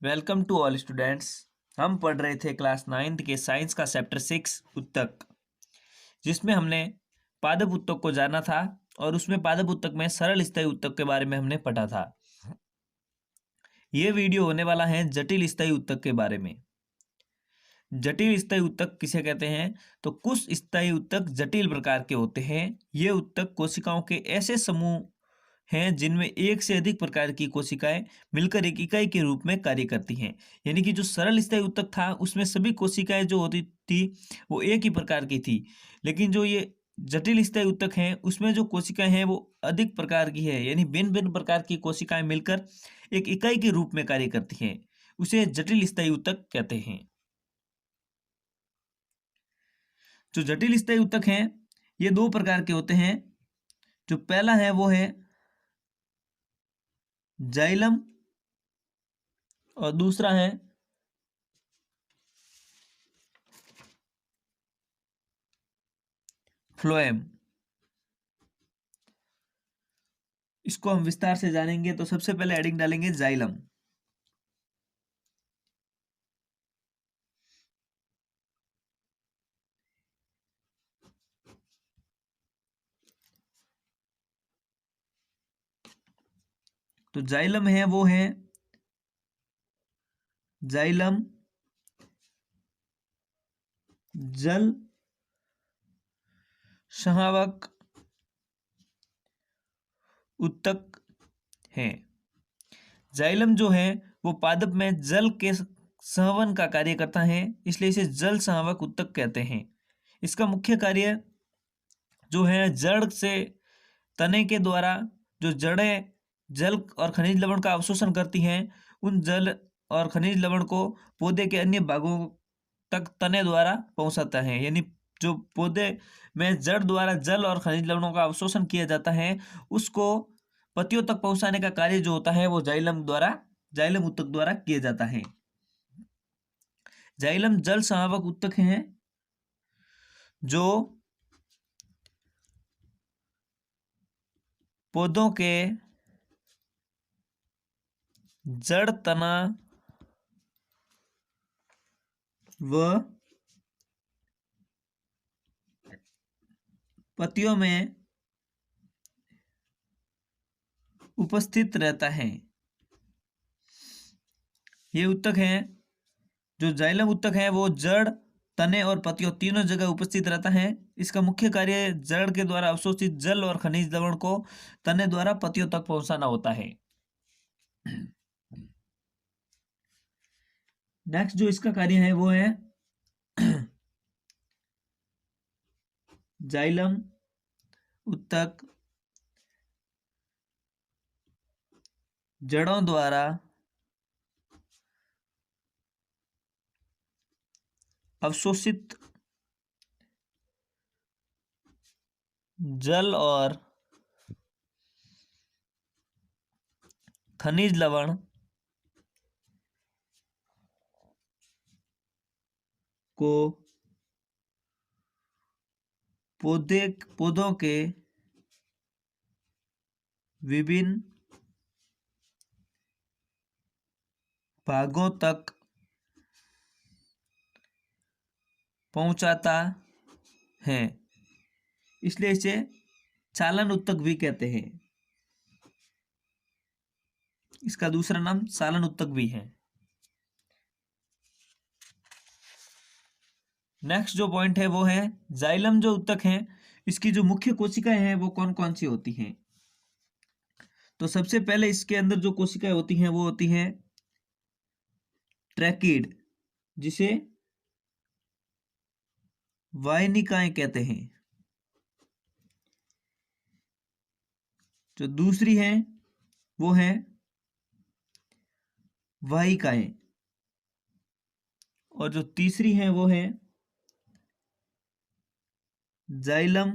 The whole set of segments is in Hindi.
Welcome to all students. हम पढ़ रहे थे क्लास 9th के साइंस का चैप्टर 6 उत्तक, जिसमें हमने पादप उत्तक को जाना था और उसमें पादप उत्तक में सरल स्थायी उत्तक के बारे में हमने पढ़ा था। ये वीडियो होने वाला है जटिल स्थायी उत्तक के बारे में। जटिल स्थायी उत्तक किसे कहते हैं? तो कुछ स्थायी उत्तक जटिल प्रकार के होते हैं। ये उत्तक कोशिकाओं के ऐसे समूह हैं जिनमें एक से अधिक प्रकार की कोशिकाएं मिलकर एक इकाई के रूप में कार्य करती हैं। यानी कि जो सरल स्थायी उत्तक था उसमें सभी कोशिकाएं जो होती थी वो एक ही प्रकार की थी, लेकिन जो ये जटिल स्थायी उत्तक हैं उसमें जो कोशिकाएं हैं वो अधिक प्रकार की है, यानी भिन्न भिन्न प्रकार की कोशिकाएं मिलकर एक इकाई के रूप में कार्य करती हैं। उसे जटिल स्थायी उत्तक कहते हैं। जो जटिल स्थायी उत्तक हैं ये दो प्रकार के होते हैं। जो पहला है वो है जाइलम और दूसरा है फ्लोएम। इसको हम विस्तार से जानेंगे। तो सबसे पहले हेडिंग डालेंगे जाइलम। तो जाइलम है वो है जाइलम जल संवाहक उत्तक है। जाइलम जो है वो पादप में जल के संवहन का कार्य करता है, इसलिए इसे जल संवाहक उत्तक कहते हैं। इसका मुख्य कार्य जो है जड़ से तने के द्वारा जो जड़ें जल और खनिज लवण का अवशोषण करती हैं, उन जल और खनिज लवण को पौधे के अन्य भागों तक तने द्वारा पहुंचाता है। यानी जो पौधे में जड़ द्वारा जल और खनिज लवणों का अवशोषण किया जाता है उसको पत्तियों तक पहुंचाने का कार्य जो होता है वो जाइलम उत्तक द्वारा किया जाता है। जाइलम जल संवाहक उत्तक हैं जो पौधों के जड़ तना व पत्तियों में उपस्थित रहता है। ये उत्तक है जो जाइलम उत्तक है वो जड़ तने और पत्तियों तीनों जगह उपस्थित रहता है। इसका मुख्य कार्य जड़ के द्वारा अवशोषित जल और खनिज लवण को तने द्वारा पत्तियों तक पहुंचाना होता है। नेक्स्ट जो इसका कार्य है वो है जाइलम उत्तक जड़ों द्वारा अवशोषित जल और खनिज लवण को पौधों के विभिन्न भागों तक पहुंचाता है, इसलिए इसे चालन उत्तक भी कहते हैं। इसका दूसरा नाम चालन उत्तक भी है। नेक्स्ट जो पॉइंट है वो है जाइलम जो उत्तक है इसकी जो मुख्य कोशिकाएं हैं वो कौन कौन सी होती हैं। तो सबसे पहले इसके अंदर जो कोशिकाएं होती हैं वो होती हैं ट्रैकिड, जिसे वाहिनिकाएं कहते हैं। जो दूसरी है वो है वाहिकाएं और जो तीसरी है वो है जाइलम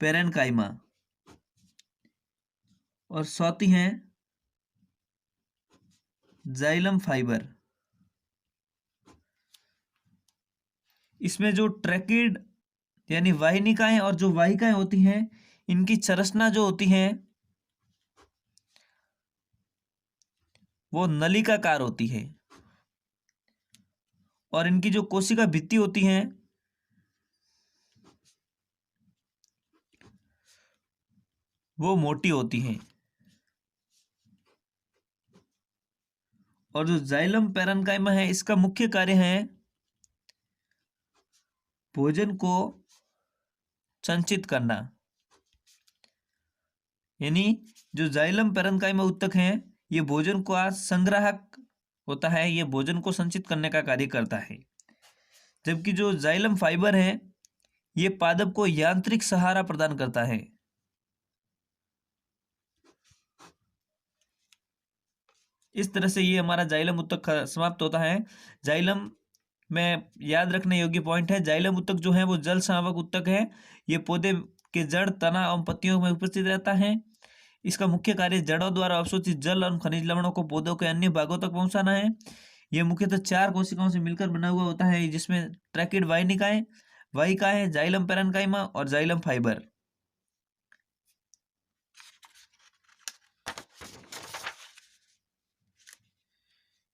पेरेन्काइमा और चौथी है जाइलम फाइबर। इसमें जो ट्रैकिड यानी वाहिनिकाएं और जो वाहिकाएं होती हैं इनकी संरचना जो होती है वो नलिकाकार होती है और इनकी जो कोशिका भित्ति होती है वो मोटी होती है। और जो जाइलम पैरेन्काइमा है इसका मुख्य कार्य है भोजन को संचित करना। यानी जो जाइलम पैरेन्काइमा ऊतक है ये भोजन का संग्राहक होता है, ये भोजन को संचित करने का कार्य करता है। जबकि जो जाइलम फाइबर है ये पादप को यांत्रिक सहारा प्रदान करता है। इस तरह से ये हमारा जाइलम ऊतक समाप्त होता है। जाइलम में याद रखने योग्य पॉइंट है, जाइलम ऊतक जो है वो जल संवाहक ऊतक है। ये पौधे के जड़, तना एवं पत्तियों में उपस्थित रहता है। इसका मुख्य कार्य जड़ों द्वारा अवशोषित जल और खनिज लवणों को पौधों के अन्य भागों तक पहुंचाना है। यह मुख्यतः 4 कोशिकाओं से मिलकर बना हुआ होता है, जिसमें ट्रैकिड वाहिकाएं, जाइलम पैरेन्काइमा और जाइलम फाइबर।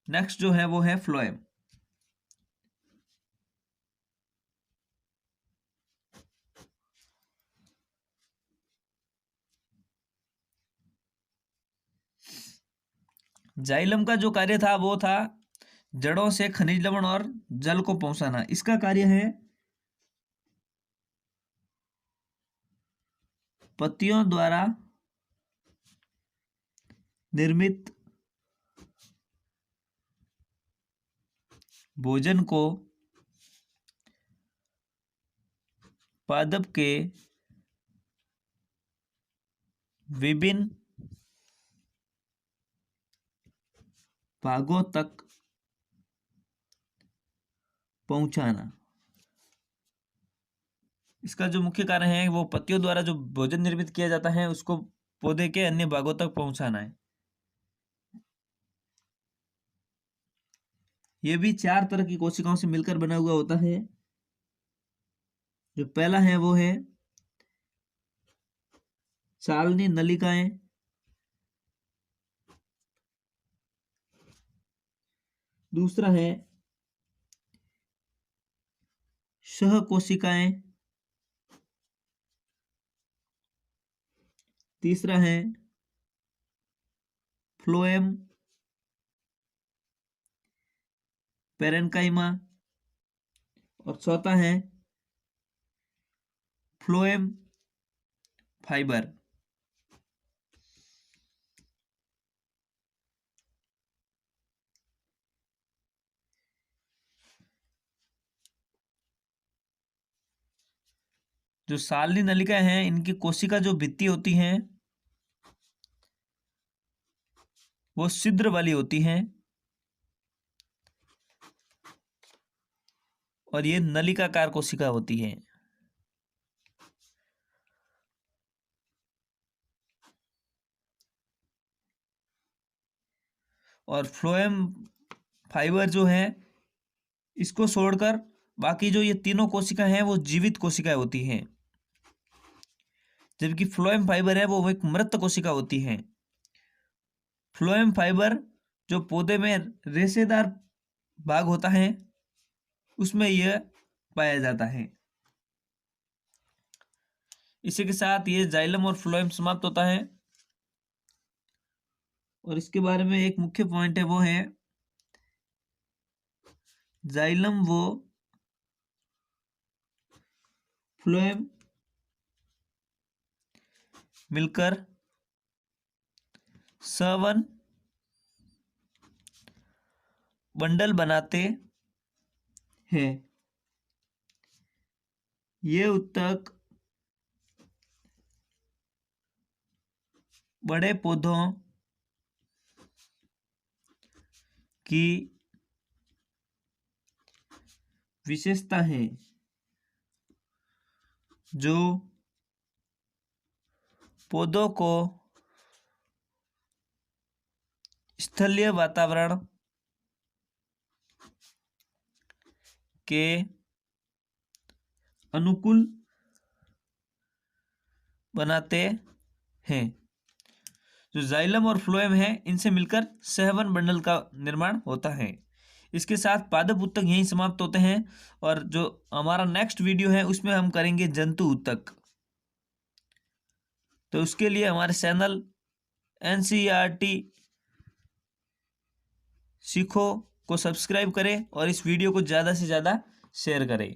नेक्स्ट जो है वो है फ्लोएम। जाइलम का जो कार्य था वो था जड़ों से खनिज लवण और जल को पहुंचाना। इसका कार्य है पत्तियों द्वारा निर्मित भोजन को पादप के विभिन्न भागों तक पहुंचाना। इसका जो मुख्य कारण है वो पत्तियों द्वारा जो भोजन निर्मित किया जाता है उसको पौधे के अन्य भागों तक पहुंचाना है। यह भी 4 तरह की कोशिकाओं से मिलकर बना हुआ होता है। जो पहला है वो है सालनी नलिकाएं, दूसरा है सहकोशिकाएं, तीसरा है फ्लोएम पैरेन्काइमा और चौथा है फ्लोएम फाइबर। जो सालनी नलिका है इनकी कोशिका जो भित्ति होती है वो छिद्र वाली होती है और ये नलिकाकार कोशिका होती है। और फ्लोएम फाइबर जो है इसको छोड़कर बाकी जो ये तीनों कोशिका हैं वो जीवित कोशिकाएं होती हैं। जबकि फ्लोएम फाइबर है वो एक मृत कोशिका होती है। फ्लोएम फाइबर जो पौधे में रेशेदार भाग होता है उसमें यह पाया जाता है। इसी के साथ ये जाइलम और फ्लोएम समाप्त होता है। और इसके बारे में एक मुख्य पॉइंट है वो है जाइलम वो फ्लोएम मिलकर सवन बंडल बनाते हैं। ये ऊतक बड़े पौधों की विशेषता है जो पौधों को स्थलीय वातावरण के अनुकूल बनाते हैं। जो जाइलम और फ्लोएम है इनसे मिलकर सहवन बंडल का निर्माण होता है। इसके साथ पादप उत्तक यहीं समाप्त होते हैं और जो हमारा नेक्स्ट वीडियो है उसमें हम करेंगे जंतु उत्तक। तो उसके लिए हमारे चैनल NCERT सीखो को सब्सक्राइब करें और इस वीडियो को ज़्यादा से ज़्यादा शेयर करें।